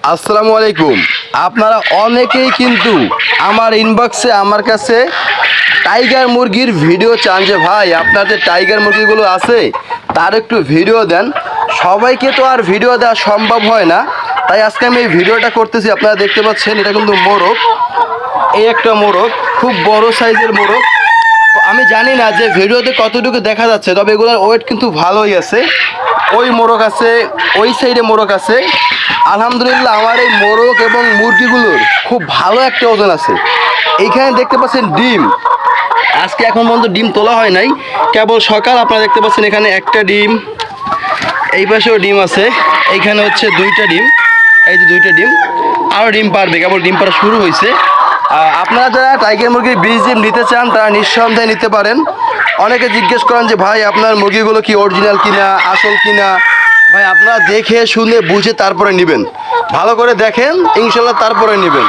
আসসালামু আলাইকুম। আপনারা অনেকেই কিন্তু আমার ইনবক্সে আমার কাছে টাইগার মুরগির ভিডিও চান যে ভাই আপনার যে টাইগার মুরগিগুলো আছে তার একটু ভিডিও দেন। সবাইকে তো আর ভিডিও দেওয়া সম্ভব হয় না, তাই আজকে আমি এই ভিডিওটা করতেছি। আপনারা দেখতে পাচ্ছেন এটা কিন্তু মোরগ, এই একটা মোরগ, খুব বড় সাইজের মোরগ। তো আমি জানি না যে ভিডিওতে কতটুকু দেখা যাচ্ছে, তবে এগুলোর ওয়েট কিন্তু ভালোই আছে। ওই মোরগ আছে, ওই সাইডে মোরগ আছে। আলহামদুলিল্লাহ আমার এই মোরগ এবং মুরগিগুলোর খুব ভালো একটা ওজন আছে। এইখানে দেখতে পাচ্ছেন ডিম, আজকে এখন পর্যন্ত ডিম তোলা হয় নাই, কেবল সকাল। আপনারা দেখতে পাচ্ছেন এখানে একটা ডিম, এই পাশেও ডিম আছে, এইখানে হচ্ছে দুইটা ডিম, এই যে দুইটা ডিম। আরও ডিম পারবে, কেবল ডিম পাড়া শুরু হয়েছে। আপনারা যারা টাইগার মুরগির বীজ ডিম নিতে চান তারা নিঃসন্দেহে নিতে পারেন। অনেকে জিজ্ঞেস করেন যে ভাই আপনার মুরগিগুলো কি অরিজিনাল কিনা, আসল কিনা। ভাই আপনারা দেখে শুনে বুঝে তারপরে নেবেন, ভালো করে দেখেন, ইনশাল্লাহ তারপরে নেবেন।